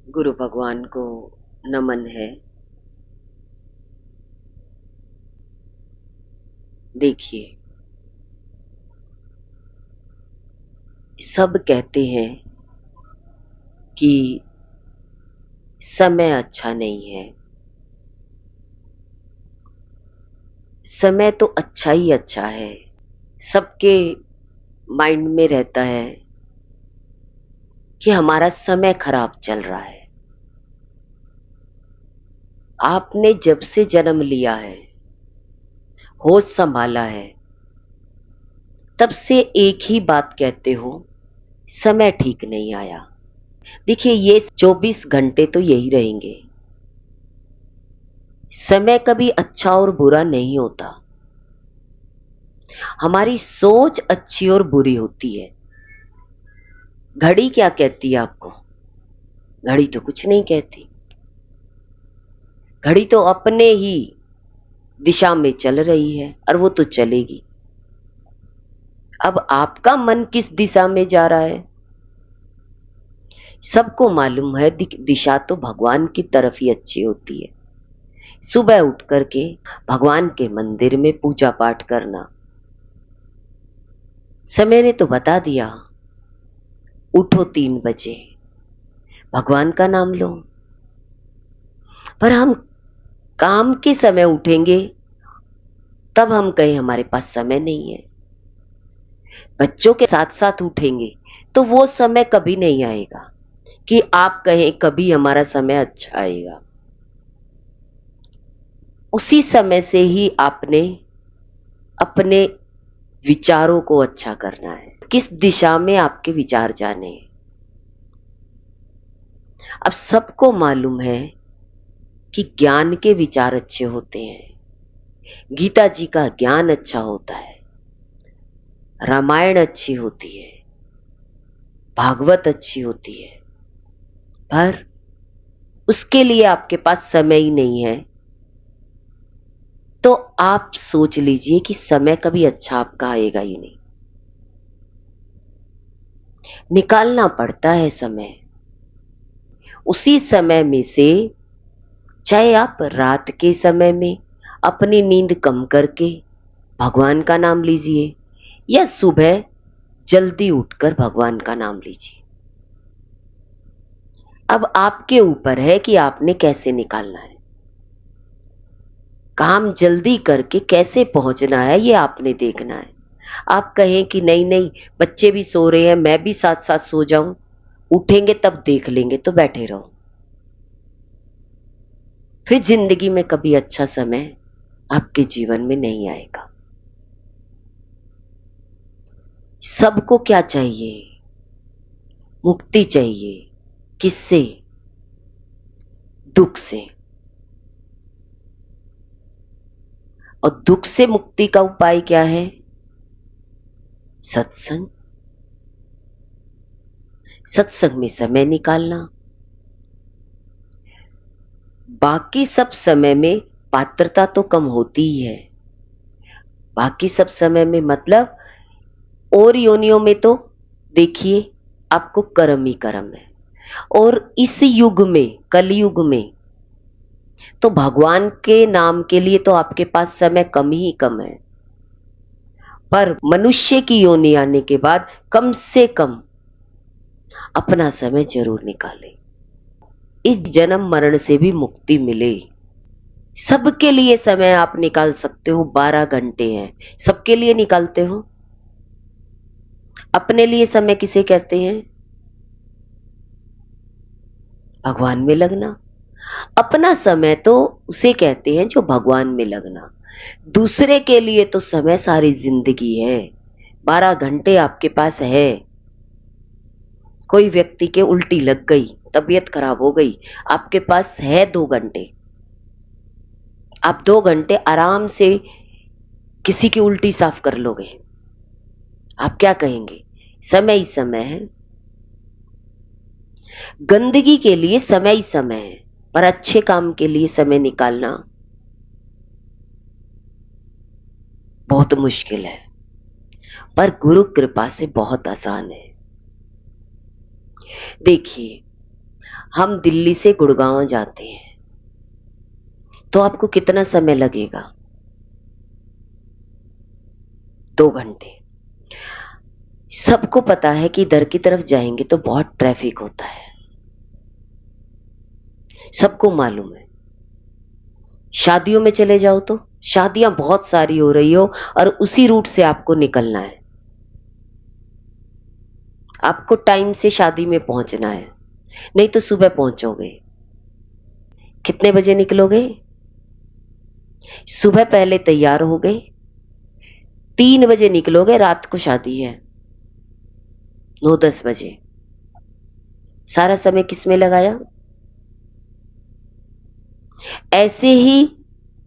गुरु भगवान को नमन है। देखिए, सब कहते हैं कि समय अच्छा नहीं है। समय तो अच्छा ही अच्छा है। सबके माइंड में रहता है कि हमारा समय खराब चल रहा है। आपने जब से जन्म लिया है, होश संभाला है, तब से एक ही बात कहते हो, समय ठीक नहीं आया। देखिए, ये 24 घंटे तो यही रहेंगे। समय कभी अच्छा और बुरा नहीं होता। हमारी सोच अच्छी और बुरी होती है। घड़ी क्या कहती है आपको? घड़ी तो कुछ नहीं कहती। घड़ी तो अपने ही दिशा में चल रही है और वो तो चलेगी। अब आपका मन किस दिशा में जा रहा है? सबको मालूम है दिशा तो भगवान की तरफ ही अच्छी होती है। सुबह उठ करके भगवान के मंदिर में पूजा पाठ करना। समय ने तो बता दिया, उठो 3 बजे, भगवान का नाम लो। पर हम काम के समय उठेंगे, तब हम कहें हमारे पास समय नहीं है। बच्चों के साथ साथ उठेंगे तो वो समय कभी नहीं आएगा कि आप कहें कभी हमारा समय अच्छा आएगा। उसी समय से ही आपने अपने विचारों को अच्छा करना है। किस दिशा में आपके विचार जाने हैं? अब सबको मालूम है कि ज्ञान के विचार अच्छे होते हैं। गीता जी का ज्ञान अच्छा होता है, रामायण अच्छी होती है, भागवत अच्छी होती है, पर उसके लिए आपके पास समय ही नहीं है। तो आप सोच लीजिए कि समय कभी अच्छा आपका आएगा ही नहीं। निकालना पड़ता है समय। उसी समय में से चाहे आप रात के समय में अपनी नींद कम करके भगवान का नाम लीजिए, या सुबह जल्दी उठकर भगवान का नाम लीजिए। अब आपके ऊपर है कि आपने कैसे निकालना है। काम जल्दी करके कैसे पहुंचना है, ये आपने देखना है। आप कहें कि नहीं नहीं, बच्चे भी सो रहे हैं, मैं भी साथ साथ सो जाऊं, उठेंगे तब देख लेंगे, तो बैठे रहो। फिर जिंदगी में कभी अच्छा समय आपके जीवन में नहीं आएगा। सबको क्या चाहिए? मुक्ति चाहिए। किससे? दुख से। और दुख से मुक्ति का उपाय क्या है? सत्संग। सत्संग में समय निकालना। बाकी सब समय में पात्रता तो कम होती ही है। बाकी सब समय में मतलब और योनियों में तो देखिए आपको कर्म ही कर्म है। और इस युग में, कलयुग में, तो भगवान के नाम के लिए तो आपके पास समय कम ही कम है। पर मनुष्य की योनि आने के बाद कम से कम अपना समय जरूर निकालें। इस जन्म मरण से भी मुक्ति मिले। सबके लिए समय आप निकाल सकते हो। 12 घंटे हैं, सबके लिए निकालते हो। अपने लिए समय किसे कहते हैं? भगवान में लगना। अपना समय तो उसे कहते हैं जो भगवान में लगना। दूसरे के लिए तो समय सारी जिंदगी है। 12 घंटे आपके पास है। कोई व्यक्ति के उल्टी लग गई, तबीयत खराब हो गई, आपके पास है 2 घंटे। आप 2 घंटे आराम से किसी की उल्टी साफ कर लोगे। आप क्या कहेंगे? समय ही समय है। गंदगी के लिए समय ही समय है, पर अच्छे काम के लिए समय निकालना बहुत मुश्किल है। पर गुरु कृपा से बहुत आसान है। देखिए, हम दिल्ली से गुड़गांव जाते हैं तो आपको कितना समय लगेगा? 2 घंटे। सबको पता है कि इधर की तरफ जाएंगे तो बहुत ट्रैफिक होता है, सबको मालूम है। शादियों में चले जाओ तो शादियां बहुत सारी हो रही हो और उसी रूट से आपको निकलना है, आपको टाइम से शादी में पहुंचना है, नहीं तो सुबह पहुंचोगे। कितने बजे निकलोगे? सुबह पहले तैयार हो गए, 3 बजे निकलोगे, रात को शादी है 9-10 बजे। सारा समय किस में लगाया? ऐसे ही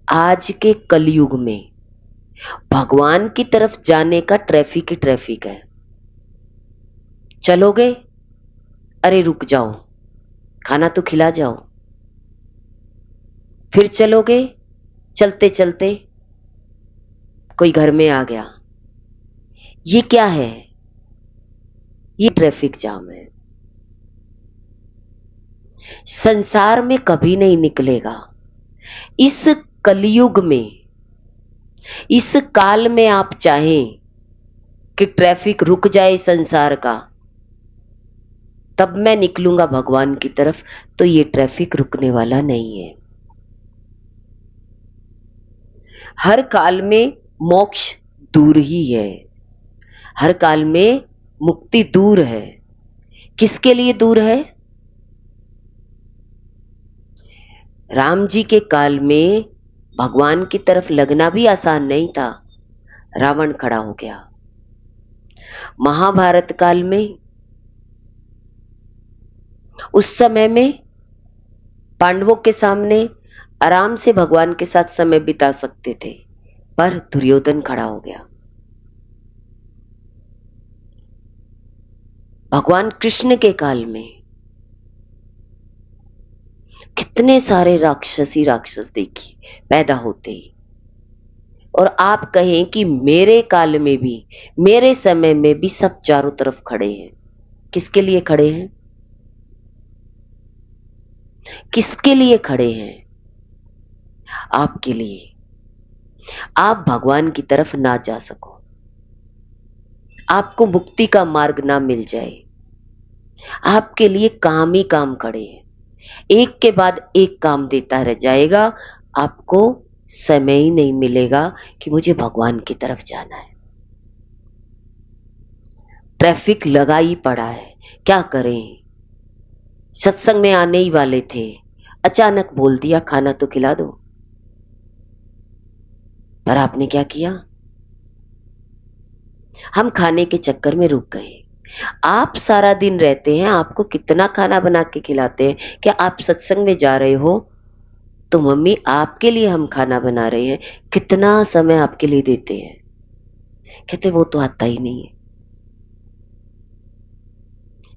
आज के कलयुग में भगवान की तरफ जाने का ट्रैफिक ही ट्रैफिक है। चलोगे, अरे रुक जाओ, खाना तो खिला जाओ। फिर चलोगे, चलते चलते कोई घर में आ गया। ये क्या है? ये ट्रैफिक जाम है। संसार में कभी नहीं निकलेगा। इस कलयुग में, इस काल में आप चाहें कि ट्रैफिक रुक जाए संसार का, तब मैं निकलूंगा भगवान की तरफ, तो ये ट्रैफिक रुकने वाला नहीं है। हर काल में मोक्ष दूर ही है, हर काल में मुक्ति दूर है। किसके लिए दूर है? राम जी के काल में भगवान की तरफ लगना भी आसान नहीं था, रावण खड़ा हो गया। महाभारत काल में, उस समय में पांडवों के सामने आराम से भगवान के साथ समय बिता सकते थे, पर दुर्योधन खड़ा हो गया। भगवान कृष्ण के काल में कितने सारे राक्षस देखी पैदा होते ही, और आप कहें कि मेरे काल में भी, मेरे समय में भी सब चारों तरफ खड़े हैं। किसके लिए खड़े हैं? किसके लिए खड़े हैं? आपके लिए। आप भगवान की तरफ ना जा सको, आपको मुक्ति का मार्ग ना मिल जाए, आपके लिए काम ही काम खड़े हैं, एक के बाद एक काम देता रह जाएगा, आपको समय ही नहीं मिलेगा कि मुझे भगवान की तरफ जाना है। ट्रैफिक लगा ही पड़ा है, क्या करें? सत्संग में आने ही वाले थे, अचानक बोल दिया खाना तो खिला दो, पर आपने क्या किया? हम खाने के चक्कर में रुक गए। आप सारा दिन रहते हैं, आपको कितना खाना बना के खिलाते हैं? क्या आप सत्संग में जा रहे हो तो मम्मी आपके लिए हम खाना बना रहे हैं, कितना समय आपके लिए देते हैं? कहते वो तो आता ही नहीं है।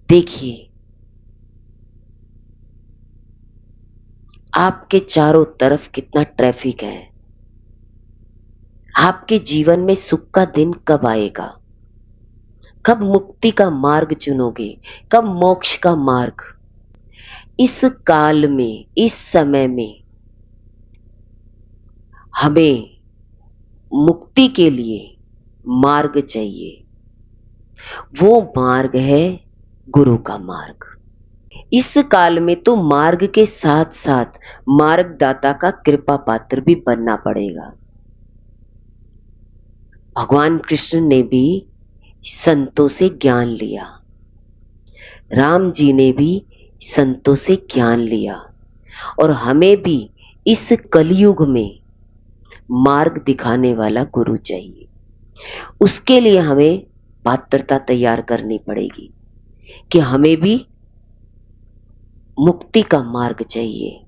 देखिए, आपके चारों तरफ कितना ट्रैफिक है। आपके जीवन में सुख का दिन कब आएगा? कब मुक्ति का मार्ग चुनोगे? कब मोक्ष का मार्ग? इस काल में, इस समय में हमें मुक्ति के लिए मार्ग चाहिए। वो मार्ग है गुरु का मार्ग। इस काल में तो मार्ग के साथ साथ मार्गदाता का कृपा पात्र भी बनना पड़ेगा। भगवान कृष्ण ने भी संतों से ज्ञान लिया, राम जी ने भी संतों से ज्ञान लिया, और हमें भी इस कलयुग में मार्ग दिखाने वाला गुरु चाहिए। उसके लिए हमें पात्रता तैयार करनी पड़ेगी कि हमें भी मुक्ति का मार्ग चाहिए।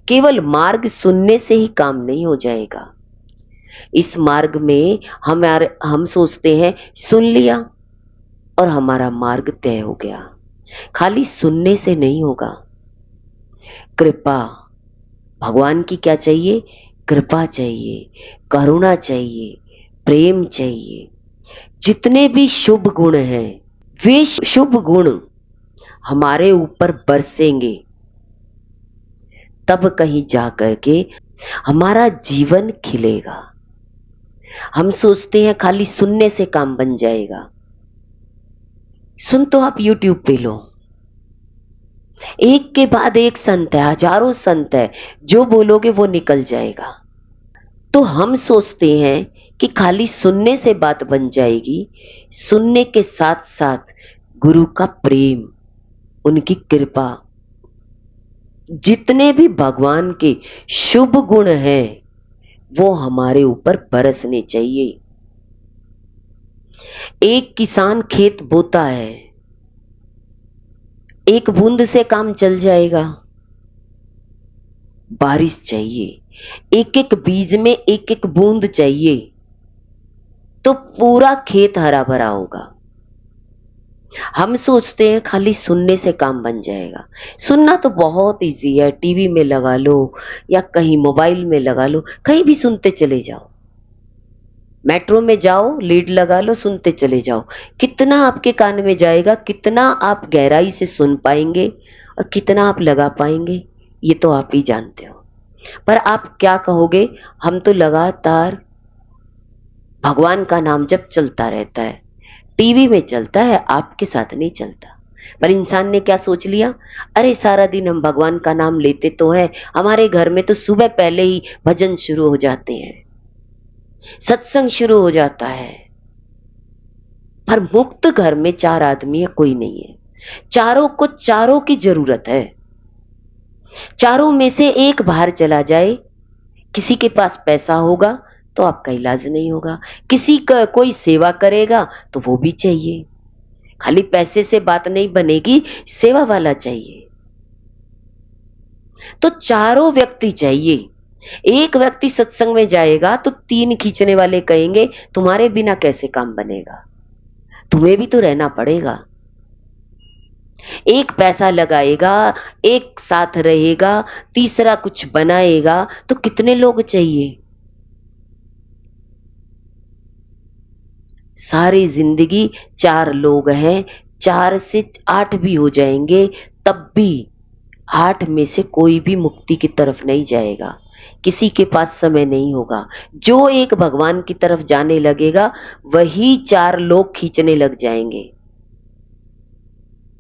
केवल मार्ग सुनने से ही काम नहीं हो जाएगा। इस मार्ग में हम सोचते हैं सुन लिया और हमारा मार्ग तय हो गया। खाली सुनने से नहीं होगा। कृपा, भगवान की क्या चाहिए? कृपा चाहिए, करुणा चाहिए, प्रेम चाहिए। जितने भी शुभ गुण हैं, वे शुभ गुण हमारे ऊपर बरसेंगे, तब कहीं जा करके हमारा जीवन खिलेगा। हम सोचते हैं खाली सुनने से काम बन जाएगा। सुन तो आप YouTube पे लो, एक के बाद एक संत है, हजारों संत है, जो बोलोगे वो निकल जाएगा। तो हम सोचते हैं कि खाली सुनने से बात बन जाएगी। सुनने के साथ साथ गुरु का प्रेम, उनकी कृपा, जितने भी भगवान के शुभ गुण हैं वो हमारे ऊपर बरसने चाहिए। एक किसान खेत बोता है, एक बूंद से काम चल जाएगा? बारिश चाहिए, एक एक बीज में एक एक बूंद चाहिए, तो पूरा खेत हरा भरा होगा। हम सोचते हैं खाली सुनने से काम बन जाएगा। सुनना तो बहुत इजी है, टीवी में लगा लो या कहीं मोबाइल में लगा लो, कहीं भी सुनते चले जाओ। मेट्रो में जाओ, लीड लगा लो, सुनते चले जाओ। कितना आपके कान में जाएगा, कितना आप गहराई से सुन पाएंगे और कितना आप लगा पाएंगे, ये तो आप ही जानते हो। पर आप क्या कहोगे, हम तो लगातार भगवान का नाम जब चलता रहता है, टीवी में चलता है, आपके साथ नहीं चलता। पर इंसान ने क्या सोच लिया, अरे सारा दिन हम भगवान का नाम लेते तो है, हमारे घर में तो सुबह पहले ही भजन शुरू हो जाते हैं, सत्संग शुरू हो जाता है। पर मुक्त घर में 4 आदमी है, कोई नहीं है। चारों को चारों की जरूरत है। चारों में से एक बाहर चला जाए, किसी के पास पैसा होगा तो आपका इलाज नहीं होगा, किसी का कोई सेवा करेगा तो वो भी चाहिए। खाली पैसे से बात नहीं बनेगी, सेवा वाला चाहिए। तो चारों व्यक्ति चाहिए। एक व्यक्ति सत्संग में जाएगा तो 3 खींचने वाले कहेंगे तुम्हारे बिना कैसे काम बनेगा, तुम्हें भी तो रहना पड़ेगा। एक पैसा लगाएगा, एक साथ रहेगा, तीसरा कुछ बनाएगा, तो कितने लोग चाहिए? सारी जिंदगी 4 लोग हैं, 4 से 8 भी हो जाएंगे, तब भी 8 में से कोई भी मुक्ति की तरफ नहीं जाएगा। किसी के पास समय नहीं होगा। जो एक भगवान की तरफ जाने लगेगा, वही 4 लोग खींचने लग जाएंगे।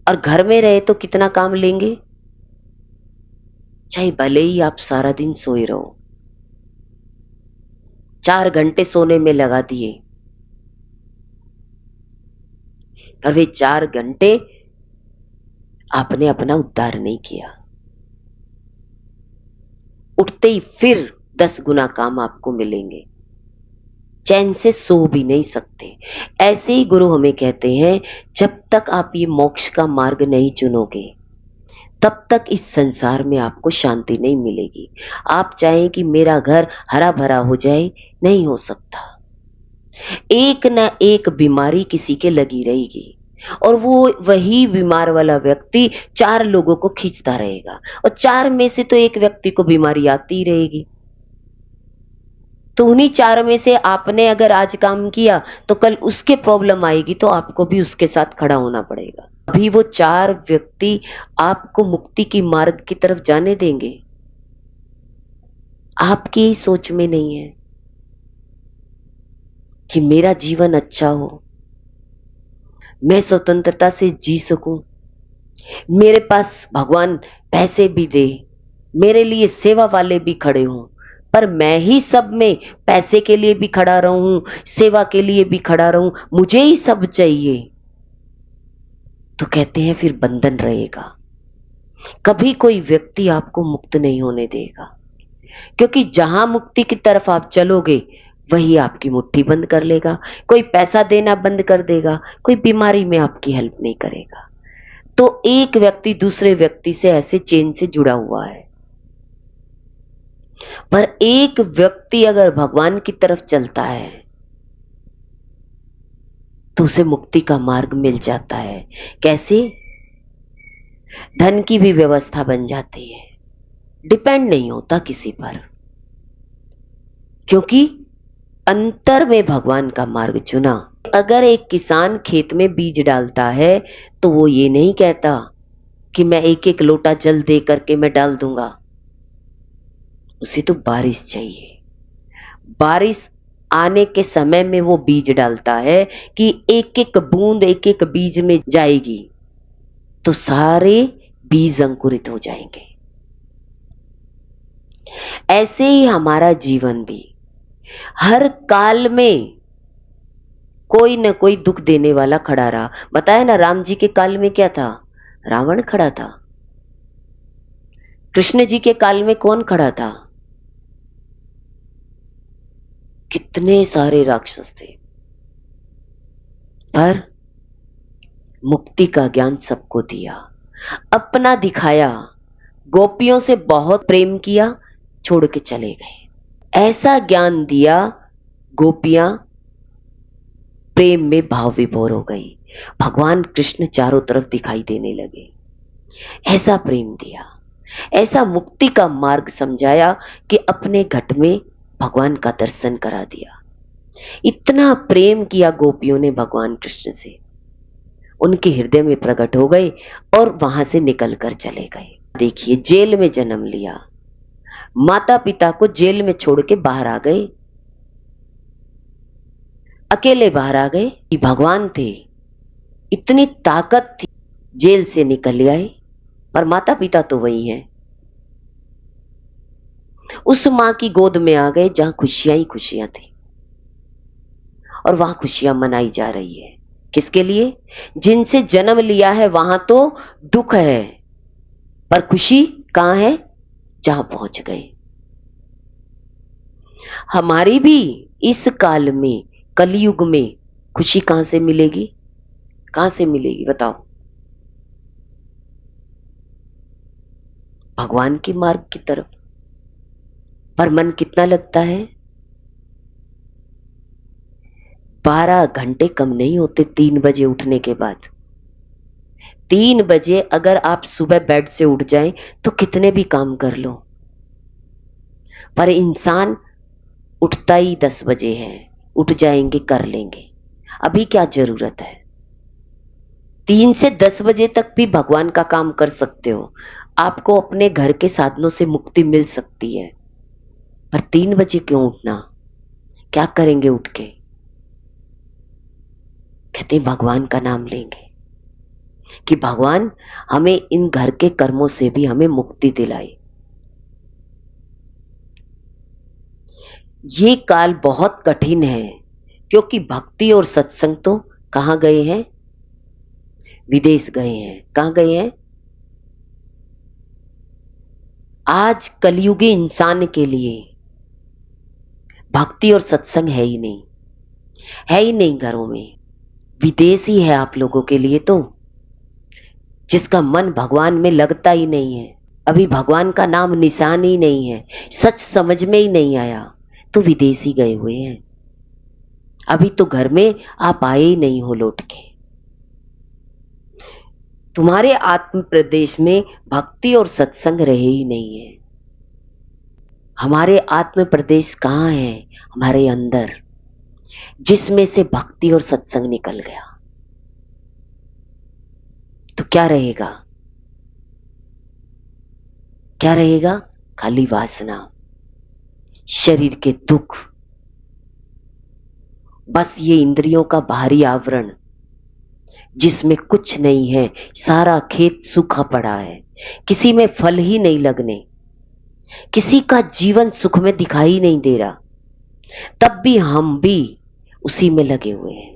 और घर में रहे तो कितना काम लेंगे? चाहे भले ही आप सारा दिन सोए रहो, 4 घंटे सोने में लगा दिए, और वे 4 घंटे आपने अपना उद्धार नहीं किया। उठते ही फिर 10 गुना काम आपको मिलेंगे, चैन से सो भी नहीं सकते। ऐसे ही गुरु हमें कहते हैं, जब तक आप ये मोक्ष का मार्ग नहीं चुनोगे, तब तक इस संसार में आपको शांति नहीं मिलेगी। आप चाहें कि मेरा घर हरा भरा हो जाए, नहीं हो सकता। एक न एक बीमारी किसी के लगी रहेगी, और वो वही बीमार वाला व्यक्ति 4 लोगों को खींचता रहेगा, और 4 में से तो एक व्यक्ति को बीमारी आती ही रहेगी। तो उन्हीं 4 में से आपने अगर आज काम किया तो कल उसके प्रॉब्लम आएगी, तो आपको भी उसके साथ खड़ा होना पड़ेगा। अभी वो 4 व्यक्ति आपको मुक्ति की मार्ग की तरफ जाने देंगे? आपकी सोच में नहीं है कि मेरा जीवन अच्छा हो, मैं स्वतंत्रता से जी सकूं, मेरे पास भगवान पैसे भी दे, मेरे लिए सेवा वाले भी खड़े हों, पर मैं ही सब में पैसे के लिए भी खड़ा रहूं, सेवा के लिए भी खड़ा रहूं, मुझे ही सब चाहिए, तो कहते हैं फिर बंधन रहेगा। कभी कोई व्यक्ति आपको मुक्त नहीं होने देगा, क्योंकि जहां मुक्ति की तरफ आप चलोगे, वही आपकी मुट्ठी बंद कर लेगा। कोई पैसा देना बंद कर देगा, कोई बीमारी में आपकी हेल्प नहीं करेगा। तो एक व्यक्ति दूसरे व्यक्ति से ऐसे चेन से जुड़ा हुआ है। पर एक व्यक्ति अगर भगवान की तरफ चलता है तो उसे मुक्ति का मार्ग मिल जाता है। कैसे? धन की भी व्यवस्था बन जाती है, डिपेंड नहीं होता किसी पर, क्योंकि अंतर में भगवान का मार्ग चुना। अगर एक किसान खेत में बीज डालता है तो वो ये नहीं कहता कि मैं एक एक लोटा जल दे करके मैं डाल दूंगा। उसे तो बारिश चाहिए। बारिश आने के समय में वो बीज डालता है कि एक एक बूंद एक एक बीज में जाएगी तो सारे बीज अंकुरित हो जाएंगे। ऐसे ही हमारा जीवन भी हर काल में कोई न कोई दुख देने वाला खड़ा रहा। बताया ना, राम जी के काल में क्या था? रावण खड़ा था। कृष्ण जी के काल में कौन खड़ा था? कितने सारे राक्षस थे। पर मुक्ति का ज्ञान सबको दिया, अपना दिखाया, गोपियों से बहुत प्रेम किया, छोड़ के चले गए। ऐसा ज्ञान दिया, गोपियां प्रेम में भाव विभोर हो गई। भगवान कृष्ण चारों तरफ दिखाई देने लगे। ऐसा प्रेम दिया, ऐसा मुक्ति का मार्ग समझाया कि अपने घट में भगवान का दर्शन करा दिया। इतना प्रेम किया गोपियों ने भगवान कृष्ण से, उनके हृदय में प्रकट हो गए और वहां से निकल कर चले गए। देखिए, जेल में जन्म लिया, माता पिता को जेल में छोड़ के बाहर आ गए, अकेले बाहर आ गए कि भगवान थे, इतनी ताकत थी, जेल से निकल आए, पर माता पिता तो वही हैं। उस मां की गोद में आ गए जहां खुशियां ही खुशियां थी और वहां खुशियां मनाई जा रही है। किसके लिए? जिनसे जन्म लिया है वहां तो दुख है, पर खुशी कहां है? जहां पहुंच गए। हमारी भी इस काल में, कलयुग में खुशी कहां से मिलेगी? कहां से मिलेगी बताओ? भगवान के मार्ग की तरफ। पर मन कितना लगता है? 12 घंटे कम नहीं होते 3 बजे उठने के बाद। 3 बजे अगर आप सुबह बेड से उठ जाएं तो कितने भी काम कर लो, पर इंसान उठता ही 10 बजे है। उठ जाएंगे, कर लेंगे, अभी क्या जरूरत है? 3 से 10 बजे तक भी भगवान का काम कर सकते हो, आपको अपने घर के साधनों से मुक्ति मिल सकती है। पर 3 बजे क्यों उठना? क्या करेंगे उठ के? कहते भगवान का नाम लेंगे कि भगवान हमें इन घर के कर्मों से भी हमें मुक्ति दिलाए। ये काल बहुत कठिन है, क्योंकि भक्ति और सत्संग तो कहां गए हैं? विदेश गए हैं। कहां गए हैं? आज कलयुगी इंसान के लिए भक्ति और सत्संग है ही नहीं, है ही नहीं घरों में। विदेश ही है आप लोगों के लिए तो, जिसका मन भगवान में लगता ही नहीं है, अभी भगवान का नाम निशान ही नहीं है, सच समझ में ही नहीं आया, तो विदेशी गए हुए हैं। अभी तो घर में आप आए ही नहीं हो लौट के। तुम्हारे आत्म प्रदेश में भक्ति और सत्संग रहे ही नहीं है। हमारे आत्म प्रदेश कहां है? हमारे अंदर, जिसमें से भक्ति और सत्संग निकल गया तो क्या रहेगा? क्या रहेगा? खाली वासना, शरीर के दुख, बस ये इंद्रियों का बाहरी आवरण जिसमें कुछ नहीं है। सारा खेत सूखा पड़ा है, किसी में फल ही नहीं लगने, किसी का जीवन सुख में दिखाई नहीं दे रहा, तब भी हम भी उसी में लगे हुए हैं।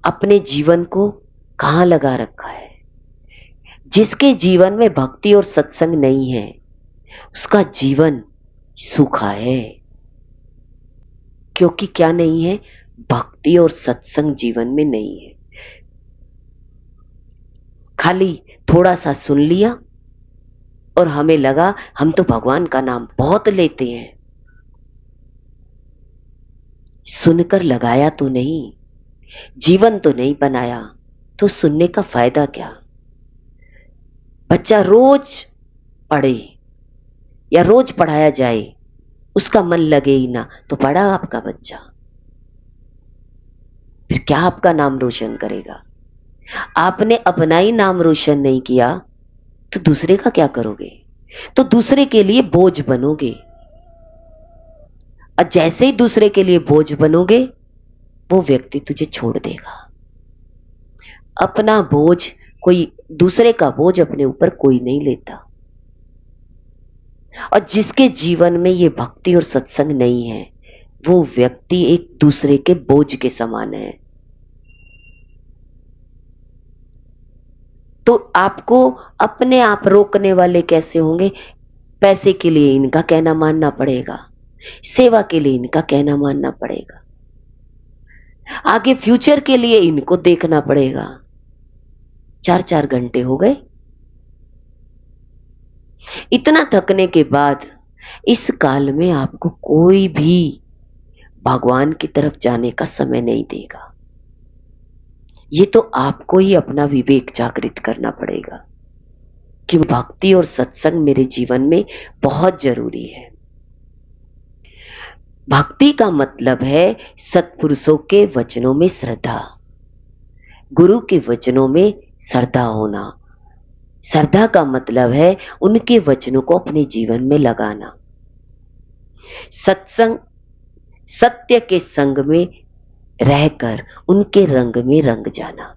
अपने जीवन को कहां लगा रखा है? जिसके जीवन में भक्ति और सत्संग नहीं है उसका जीवन सूखा है। क्योंकि क्या नहीं है? भक्ति और सत्संग जीवन में नहीं है। खाली थोड़ा सा सुन लिया और हमें लगा हम तो भगवान का नाम बहुत लेते हैं। सुनकर लगाया तो नहीं, जीवन तो नहीं बनाया, तो सुनने का फायदा क्या? बच्चा रोज पढ़े या रोज पढ़ाया जाए, उसका मन लगे ही ना, तो पढ़ा आपका बच्चा, फिर क्या आपका नाम रोशन करेगा? आपने अपना ही नाम रोशन नहीं किया तो दूसरे का क्या करोगे? तो दूसरे के लिए बोझ बनोगे, और जैसे ही दूसरे के लिए बोझ बनोगे वो व्यक्ति तुझे छोड़ देगा। अपना बोझ कोई, दूसरे का बोझ अपने ऊपर कोई नहीं लेता। और जिसके जीवन में ये भक्ति और सत्संग नहीं है वो व्यक्ति एक दूसरे के बोझ के समान है। तो आपको अपने आप रोकने वाले कैसे होंगे? पैसे के लिए इनका कहना मानना पड़ेगा, सेवा के लिए इनका कहना मानना पड़ेगा, आगे फ्यूचर के लिए इनको देखना पड़ेगा। 4-4 घंटे हो गए। इतना थकने के बाद इस काल में आपको कोई भी भगवान की तरफ जाने का समय नहीं देगा। ये तो आपको ही अपना विवेक जागृत करना पड़ेगा कि भक्ति और सत्संग मेरे जीवन में बहुत जरूरी है। भक्ति का मतलब है सत्पुरुषों के वचनों में श्रद्धा, गुरु के वचनों में श्रद्धा होना। श्रद्धा का मतलब है उनके वचनों को अपने जीवन में लगाना। सत्संग, सत्य के संग में रहकर उनके रंग में रंग जाना।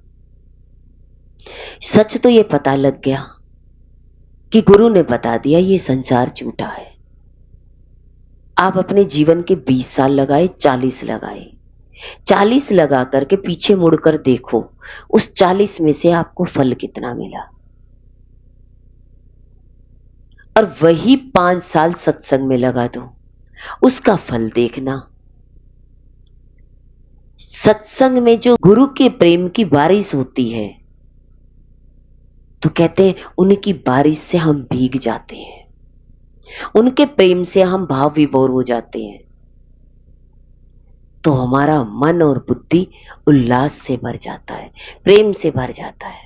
सच तो ये पता लग गया कि गुरु ने बता दिया ये संसार झूठा है। आप अपने जीवन के 20 साल लगाए, 40 लगाए, 40 लगा करके पीछे मुड़कर देखो उस 40 में से आपको फल कितना मिला, और वही 5 साल सत्संग में लगा दो, उसका फल देखना। सत्संग में जो गुरु के प्रेम की बारिश होती है तो कहते हैं उनकी बारिश से हम भीग जाते हैं, उनके प्रेम से हम भाव विभोर हो जाते हैं, तो हमारा मन और बुद्धि उल्लास से भर जाता है, प्रेम से भर जाता है।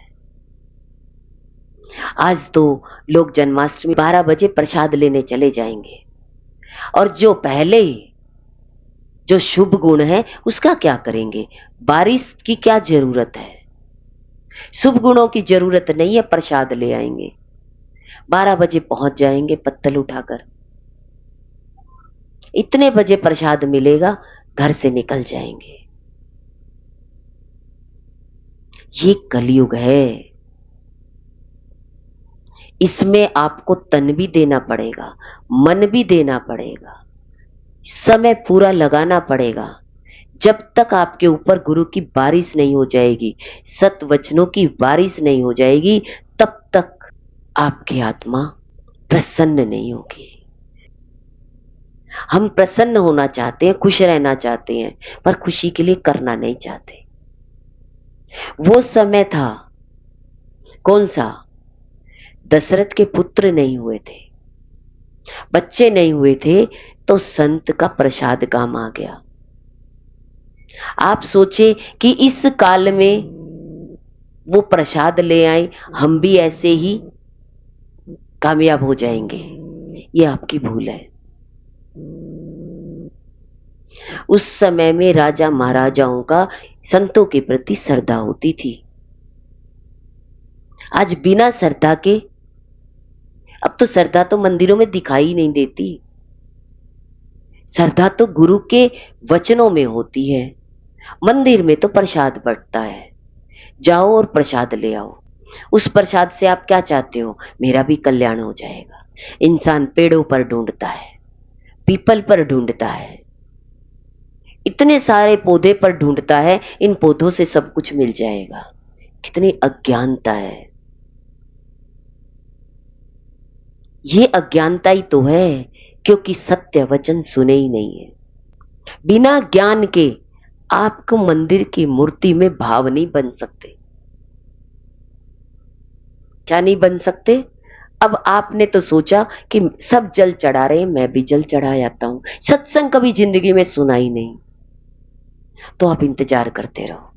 आज तो लोग जन्माष्टमी 12 बजे प्रसाद लेने चले जाएंगे, और जो पहले जो शुभ गुण है उसका क्या करेंगे? बारिश की क्या जरूरत है? शुभ गुणों की जरूरत नहीं है, प्रसाद ले आएंगे, 12 बजे पहुंच जाएंगे पत्तल उठाकर, इतने बजे प्रसाद मिलेगा, घर से निकल जाएंगे। ये कलयुग है, इसमें आपको तन भी देना पड़ेगा, मन भी देना पड़ेगा, समय पूरा लगाना पड़ेगा। जब तक आपके ऊपर गुरु की बारिश नहीं हो जाएगी, सत वचनों की बारिश नहीं हो जाएगी, तब तक आपकी आत्मा प्रसन्न नहीं होगी। हम प्रसन्न होना चाहते हैं, खुश रहना चाहते हैं, पर खुशी के लिए करना नहीं चाहते। वो समय था, कौन सा? दशरथ के पुत्र नहीं हुए थे, बच्चे नहीं हुए थे, तो संत का प्रसाद काम आ गया। आप सोचे कि इस काल में वो प्रसाद ले आए, हम भी ऐसे ही कामयाब हो जाएंगे, ये आपकी भूल है। उस समय में राजा महाराजाओं का संतों के प्रति श्रद्धा होती थी। आज बिना श्रद्धा के, अब तो श्रद्धा तो मंदिरों में दिखाई नहीं देती, श्रद्धा तो गुरु के वचनों में होती है। मंदिर में तो प्रसाद बंटता है, जाओ और प्रसाद ले आओ। उस प्रसाद से आप क्या चाहते हो? मेरा भी कल्याण हो जाएगा। इंसान पेड़ों पर ढूंढता है, पीपल पर ढूंढता है, इतने सारे पौधे पर ढूंढता है, इन पौधों से सब कुछ मिल जाएगा। कितनी अज्ञानता है! ये अज्ञानता ही तो है, क्योंकि सत्य वचन सुने ही नहीं है। बिना ज्ञान के आपको मंदिर की मूर्ति में भाव नहीं बन सकते। क्या नहीं बन सकते? अब आपने तो सोचा कि सब जल चढ़ा रहे हैं, मैं भी जल चढ़ा जाता हूं। सत्संग कभी जिंदगी में सुना ही नहीं, तो आप इंतजार करते रहो,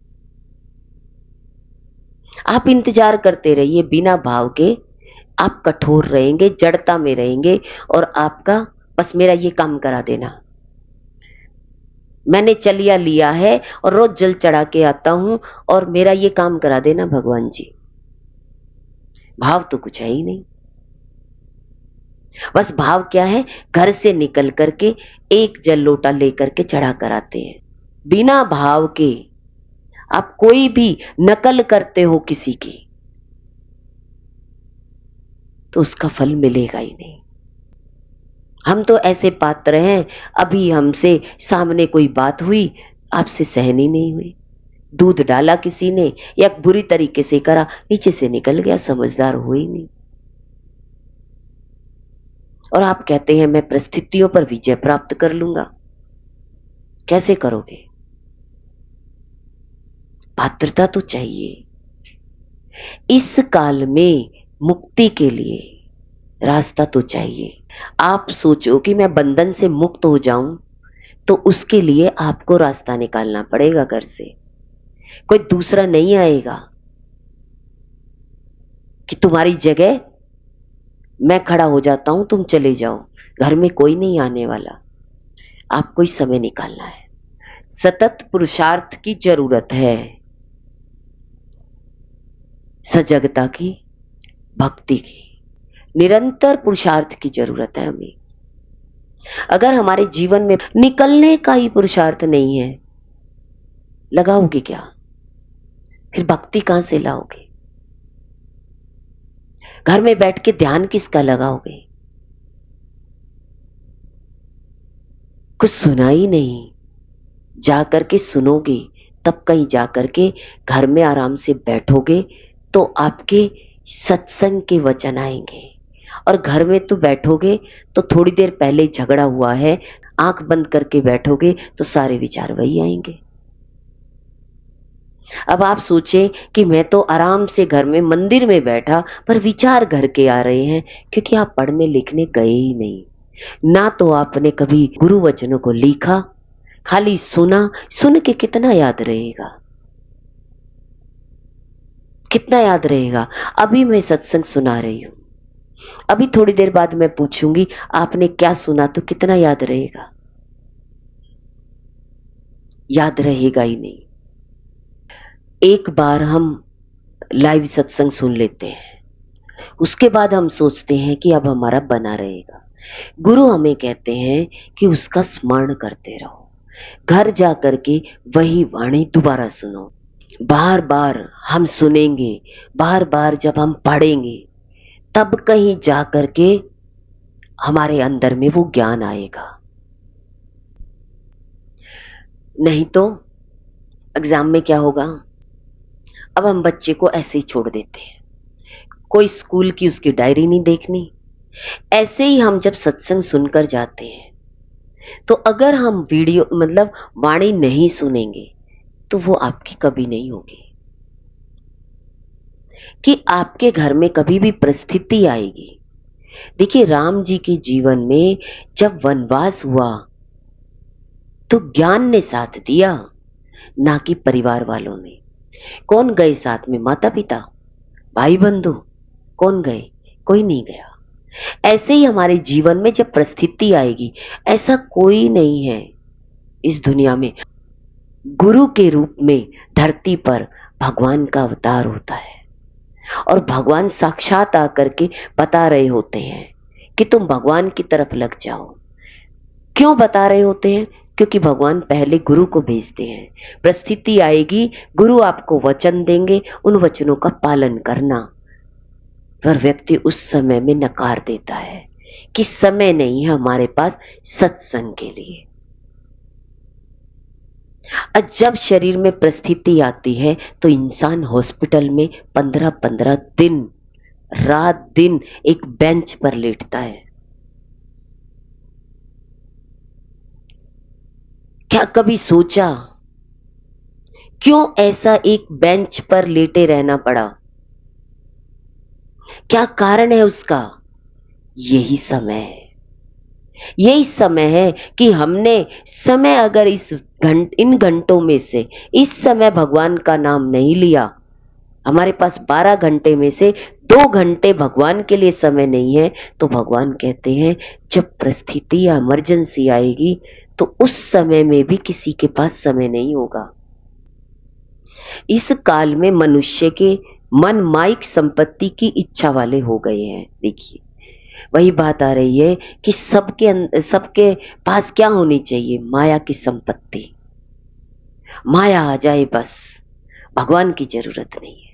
आप इंतजार करते रहिए बिना भाव के। आप कठोर रहेंगे, जड़ता में रहेंगे, और आपका बस मेरा ये काम करा देना, मैंने चलिया लिया है और रोज जल चढ़ा के आता हूं और मेरा ये काम करा देना भगवान जी। भाव तो कुछ है ही नहीं। बस भाव क्या है, घर से निकल करके एक जल लोटा लेकर के चढ़ा कर आते हैं। बिना भाव के आप कोई भी नकल करते हो किसी की, तो उसका फल मिलेगा ही नहीं। हम तो ऐसे पात्र हैं, अभी हमसे सामने कोई बात हुई, आपसे सहन ही नहीं हुई, दूध डाला किसी ने या बुरी तरीके से करा, नीचे से निकल गया, समझदार हुए ही नहीं। और आप कहते हैं मैं परिस्थितियों पर विजय प्राप्त कर लूंगा। कैसे करोगे? पात्रता तो चाहिए। इस काल में मुक्ति के लिए रास्ता तो चाहिए। आप सोचो कि मैं बंधन से मुक्त हो जाऊं, तो उसके लिए आपको रास्ता निकालना पड़ेगा घर से। कोई दूसरा नहीं आएगा कि तुम्हारी जगह मैं खड़ा हो जाता हूं, तुम चले जाओ। घर में कोई नहीं आने वाला। आपको ही समय निकालना है। सतत पुरुषार्थ की जरूरत है, सजगता की, भक्ति की, निरंतर पुरुषार्थ की जरूरत है हमें। अगर हमारे जीवन में निकलने का ही पुरुषार्थ नहीं है, लगाओगे क्या? फिर भक्ति कहां से लाओगे? घर में बैठ के ध्यान किसका लगाओगे? कुछ सुना ही नहीं, जाकर के सुनोगे, तब कहीं जाकर के घर में आराम से बैठोगे तो आपके सत्संग के वचन आएंगे। और घर में तो बैठोगे तो थोड़ी देर पहले झगड़ा हुआ है, आंख बंद करके बैठोगे तो सारे विचार वही आएंगे। अब आप सोचे कि मैं तो आराम से घर में मंदिर में बैठा, पर विचार घर के आ रहे हैं, क्योंकि आप पढ़ने लिखने गए ही नहीं। ना तो आपने कभी गुरु वचनों को लिखा, खाली सुना। सुन के कितना याद रहेगा? कितना याद रहेगा? अभी मैं सत्संग सुना रही हूं, अभी थोड़ी देर बाद मैं पूछूंगी आपने क्या सुना, तो कितना याद रहेगा? याद रहेगा ही नहीं। एक बार हम लाइव सत्संग सुन लेते हैं, उसके बाद हम सोचते हैं कि अब हमारा बना रहेगा। गुरु हमें कहते हैं कि उसका स्मरण करते रहो, घर जाकर के वही वाणी दोबारा सुनो। बार बार हम सुनेंगे, बार बार जब हम पढ़ेंगे, तब कहीं जाकर के हमारे अंदर में वो ज्ञान आएगा। नहीं तो एग्जाम में क्या होगा? अब हम बच्चे को ऐसे ही छोड़ देते हैं, कोई स्कूल की उसकी डायरी नहीं देखनी। ऐसे ही हम जब सत्संग सुनकर जाते हैं, तो अगर हम वीडियो मतलब वाणी नहीं सुनेंगे, तो वो आपकी कभी नहीं होगी। कि आपके घर में कभी भी परिस्थिति आएगी। देखिए, राम जी के जीवन में जब वनवास हुआ, तो ज्ञान ने साथ दिया, ना कि परिवार वालों ने। कौन गए साथ में? माता पिता, भाई बंधु, कौन गए? कोई नहीं गया। ऐसे ही हमारे जीवन में जब परिस्थिति आएगी, ऐसा कोई नहीं है इस दुनिया में। गुरु के रूप में धरती पर भगवान का अवतार होता है, और भगवान साक्षात आकर के बता रहे होते हैं कि तुम भगवान की तरफ लग जाओ। क्यों बता रहे होते हैं? क्योंकि भगवान पहले गुरु को भेजते हैं। परिस्थिति आएगी, गुरु आपको वचन देंगे, उन वचनों का पालन करना। पर व्यक्ति उस समय में नकार देता है कि समय नहीं है हमारे पास सत्संग के लिए। जब शरीर में परिस्थिति आती है, तो इंसान हॉस्पिटल में 15-15 दिन रात दिन एक बेंच पर लेटता है। क्या कभी सोचा क्यों ऐसा एक बेंच पर लेटे रहना पड़ा? क्या कारण है उसका? यही समय है। यही समय है कि हमने समय अगर इन घंटों में से इस समय भगवान का नाम नहीं लिया, हमारे पास 12 घंटे में से 2 घंटे भगवान के लिए समय नहीं है, तो भगवान कहते हैं जब परिस्थिति या इमरजेंसी आएगी, तो उस समय में भी किसी के पास समय नहीं होगा। इस काल में मनुष्य के मन माइक संपत्ति की इच्छा वाले हो गए हैं। देखिए, वही बात आ रही है कि सबके पास क्या होनी चाहिए? माया की संपत्ति। माया आ जाए बस, भगवान की जरूरत नहीं है।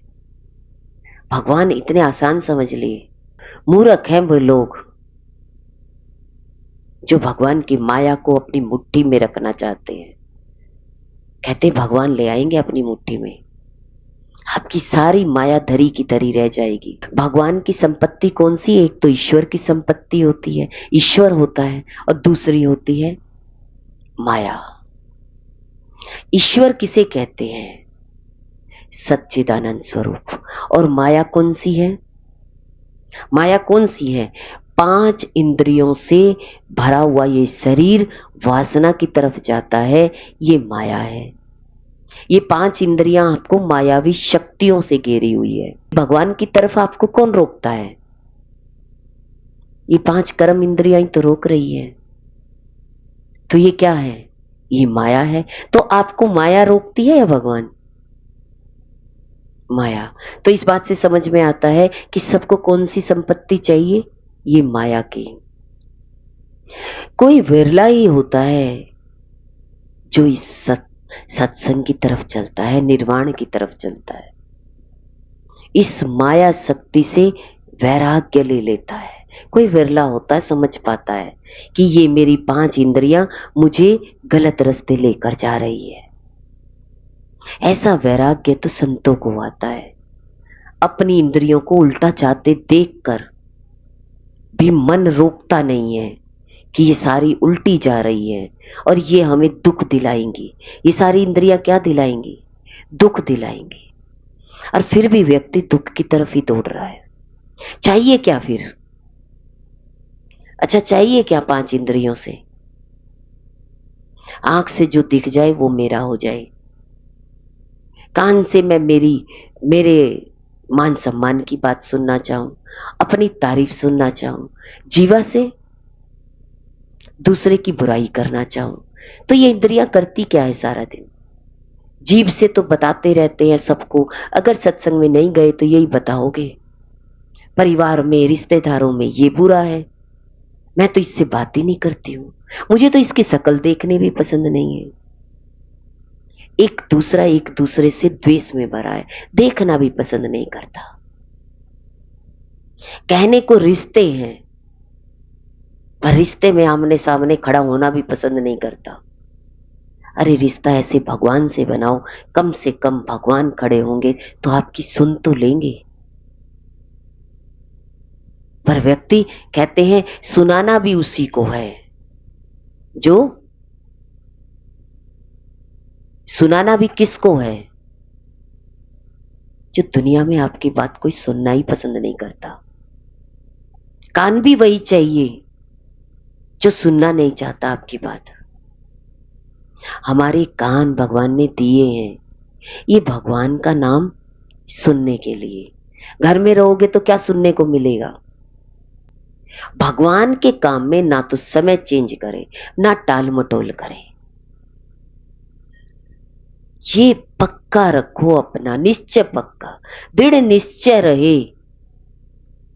भगवान इतने आसान समझ लिए। मूर्ख हैं वो लोग जो भगवान की माया को अपनी मुट्ठी में रखना चाहते हैं। कहते भगवान ले आएंगे अपनी मुट्ठी में, आपकी सारी माया धरी की धरी रह जाएगी। भगवान की संपत्ति कौन सी? एक तो ईश्वर की संपत्ति होती है, ईश्वर होता है, और दूसरी होती है माया। ईश्वर किसे कहते हैं? सच्चिदानंद स्वरूप। और माया कौन सी है? माया कौन सी है? 5 इंद्रियों से भरा हुआ ये शरीर वासना की तरफ जाता है, ये माया है। ये 5 इंद्रियां आपको मायावी शक्तियों से घेरी हुई है। भगवान की तरफ आपको कौन रोकता है? ये 5 कर्म इंद्रियां ही तो रोक रही है। तो ये क्या है? ये माया है। तो आपको माया रोकती है या भगवान? माया। तो इस बात से समझ में आता है कि सबको कौन सी संपत्ति चाहिए? ये माया की। कोई विरला ही होता है जो इस सत्संग की तरफ चलता है, निर्वाण की तरफ चलता है, इस माया शक्ति से वैराग्य ले लेता है। कोई विरला होता है, समझ पाता है कि ये मेरी 5 इंद्रियां मुझे गलत रास्ते लेकर जा रही है। ऐसा वैराग्य तो संतों को आता है। अपनी इंद्रियों को उल्टा चाहते देखकर भी मन रोकता नहीं है कि ये सारी उल्टी जा रही है और ये हमें दुख दिलाएंगी। ये सारी इंद्रियां क्या दिलाएंगी? दुख दिलाएंगी। और फिर भी व्यक्ति दुख की तरफ ही दौड़ रहा है। चाहिए क्या फिर? अच्छा, चाहिए क्या 5 इंद्रियों से? आंख से जो दिख जाए वो मेरा हो जाए, कान से मैं मेरे मान सम्मान की बात सुनना चाहूं, अपनी तारीफ सुनना चाहूं, जीवा से दूसरे की बुराई करना चाहूं। तो ये इंद्रियां करती क्या है सारा दिन? जीभ से तो बताते रहते हैं सबको। अगर सत्संग में नहीं गए तो यही बताओगे, परिवार में, रिश्तेदारों में ये बुरा है, मैं तो इससे बात ही नहीं करती हूं, मुझे तो इसकी शक्ल देखने भी पसंद नहीं है। एक दूसरे से द्वेष में भरा है, देखना भी पसंद नहीं करता। कहने को रिश्ते हैं, पर रिश्ते में आमने सामने खड़ा होना भी पसंद नहीं करता। अरे रिश्ता ऐसे भगवान से बनाओ, कम से कम भगवान खड़े होंगे तो आपकी सुन तो लेंगे। पर व्यक्ति कहते हैं सुनाना भी उसी को है, जो सुनाना भी किसको है? जो दुनिया में आपकी बात कोई सुनना ही पसंद नहीं करता। कान भी वही चाहिए जो सुनना नहीं चाहता आपकी बात। हमारे कान भगवान ने दिए हैं, ये भगवान का नाम सुनने के लिए। घर में रहोगे तो क्या सुनने को मिलेगा? भगवान के काम में ना तो समय चेंज करे, ना टाल मटोल करे। ये पक्का रखो, अपना निश्चय पक्का, दृढ़ निश्चय रहे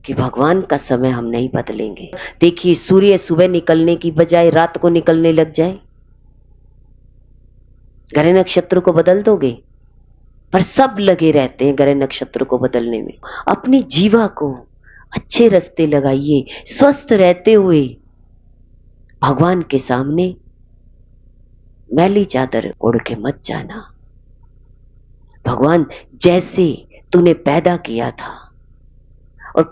कि भगवान का समय हम नहीं बदलेंगे। देखिए, सूर्य सुबह निकलने की बजाय रात को निकलने लग जाए, ग्रह नक्षत्र को बदल दोगे? पर सब लगे रहते हैं ग्रह नक्षत्र को बदलने में। अपनी जीवा को अच्छे रास्ते लगाइए, स्वस्थ रहते हुए भगवान के सामने मैली चादर ओढ़ के मत जाना। भगवान, जैसे तूने पैदा किया था और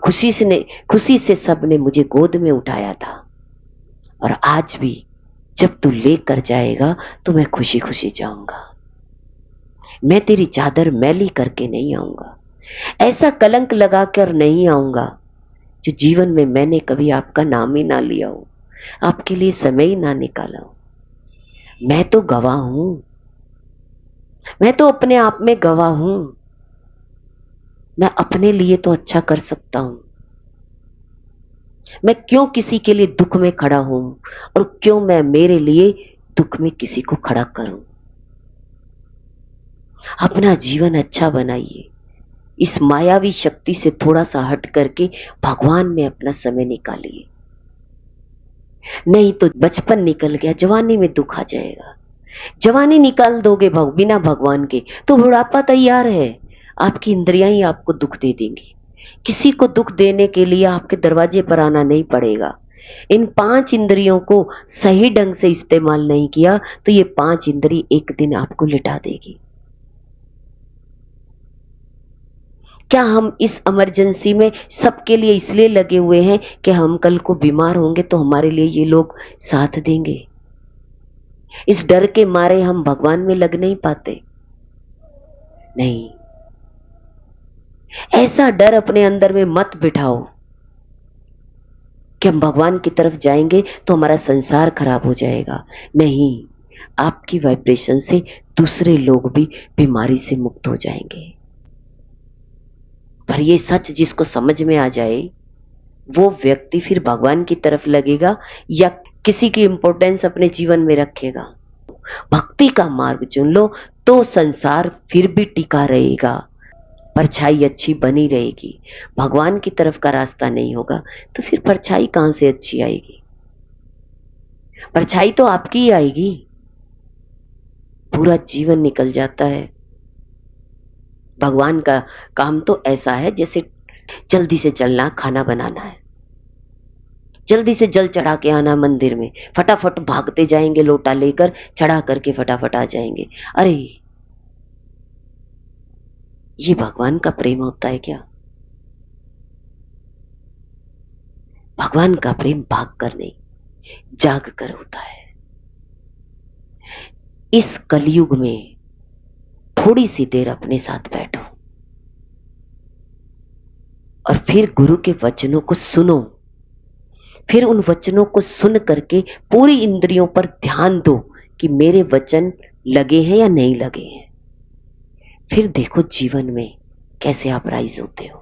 खुशी से सबने मुझे गोद में उठाया था, और आज भी जब तू लेकर जाएगा तो मैं खुशी खुशी जाऊंगा। मैं तेरी चादर मैली करके नहीं आऊंगा, ऐसा कलंक लगाकर नहीं आऊंगा जो जीवन में मैंने कभी आपका नाम ही ना लिया हो, आपके लिए समय ही ना निकाला हो। मैं तो गवाह हूं, मैं तो अपने आप में गवाह हूं। मैं अपने लिए तो अच्छा कर सकता हूं, मैं क्यों किसी के लिए दुख में खड़ा हूं, और क्यों मैं मेरे लिए दुख में किसी को खड़ा करूं। अपना जीवन अच्छा बनाइए। इस मायावी शक्ति से थोड़ा सा हट करके भगवान में अपना समय निकालिए। नहीं तो बचपन निकल गया, जवानी में दुख आ जाएगा। जवानी निकाल दोगे बिना भगवान के तो बुढ़ापा तैयार है। आपकी इंद्रियां ही आपको दुख दे देंगी। किसी को दुख देने के लिए आपके दरवाजे पर आना नहीं पड़ेगा। इन 5 इंद्रियों को सही ढंग से इस्तेमाल नहीं किया तो ये 5 इंद्री एक दिन आपको लिटा देगी। क्या हम इस इमरजेंसी में सबके लिए इसलिए लगे हुए हैं कि हम कल को बीमार होंगे तो हमारे लिए ये लोग साथ देंगे? इस डर के मारे हम भगवान में लग नहीं पाते। नहीं, ऐसा डर अपने अंदर में मत बिठाओ कि हम भगवान की तरफ जाएंगे तो हमारा संसार खराब हो जाएगा। नहीं, आपकी वाइब्रेशन से दूसरे लोग भी बीमारी से मुक्त हो जाएंगे। पर ये सच जिसको समझ में आ जाए वो व्यक्ति फिर भगवान की तरफ लगेगा या किसी की इंपॉर्टेंस अपने जीवन में रखेगा। भक्ति का मार्ग चुन लो तो संसार फिर भी टिका रहेगा, परछाई अच्छी बनी रहेगी। भगवान की तरफ का रास्ता नहीं होगा तो फिर परछाई कहां से अच्छी आएगी? परछाई तो आपकी ही आएगी। पूरा जीवन निकल जाता है। भगवान का काम तो ऐसा है जैसे जल्दी से चलना, खाना बनाना है, जल्दी से जल चढ़ा के आना मंदिर में, फटाफट भागते जाएंगे लोटा लेकर, चढ़ा करके फटाफट आ जाएंगे। अरे ये भगवान का प्रेम होता है क्या? भगवान का प्रेम भाग कर नहीं, जाग कर होता है। इस कलयुग में थोड़ी सी देर अपने साथ बैठो और फिर गुरु के वचनों को सुनो। फिर उन वचनों को सुन करके पूरी इंद्रियों पर ध्यान दो कि मेरे वचन लगे हैं या नहीं लगे हैं। फिर देखो जीवन में कैसे आप राइज होते हो।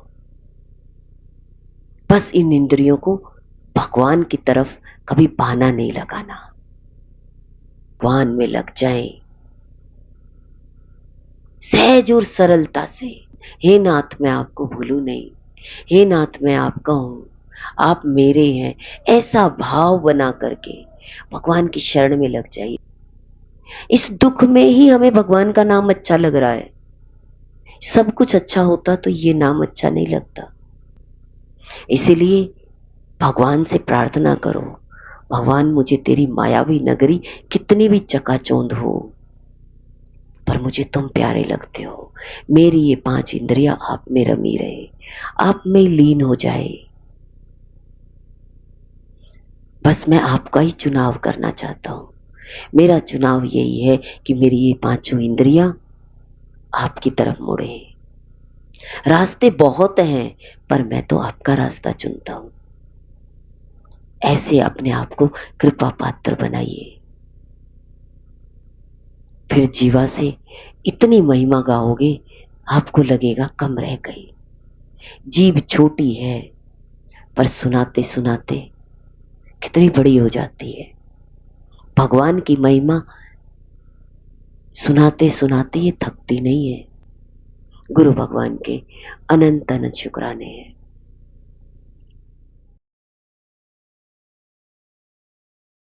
बस इन इंद्रियों को भगवान की तरफ कभी बहाना नहीं लगाना, भगवान में लग जाए सहज और सरलता से। हे नाथ मैं आपको भूलू नहीं, हे नाथ मैं आपका हूं, आप मेरे हैं, ऐसा भाव बना करके भगवान की शरण में लग जाइए। इस दुख में ही हमें भगवान का नाम अच्छा लग रहा है। सब कुछ अच्छा होता तो ये नाम अच्छा नहीं लगता। इसीलिए भगवान से प्रार्थना करो, भगवान मुझे तेरी मायावी नगरी कितनी भी चकाचौंध हो पर मुझे तुम प्यारे लगते हो। मेरी ये 5 इंद्रियां आप में रमी रहे, आप में लीन हो जाए। बस मैं आपका ही चुनाव करना चाहता हूं। मेरा चुनाव यही है कि मेरी ये 5 इंद्रियां आपकी तरफ मुड़े। रास्ते बहुत हैं पर मैं तो आपका रास्ता चुनता हूं। ऐसे अपने आप को कृपा पात्र बनाइए। फिर जीवा से इतनी महिमा गाओगे आपको लगेगा कम रह गई। जीभ छोटी है पर सुनाते सुनाते कितनी बड़ी हो जाती है। भगवान की महिमा सुनाते सुनाते ये थकती नहीं है। गुरु भगवान के अनंत अनंत शुक्राने हैं।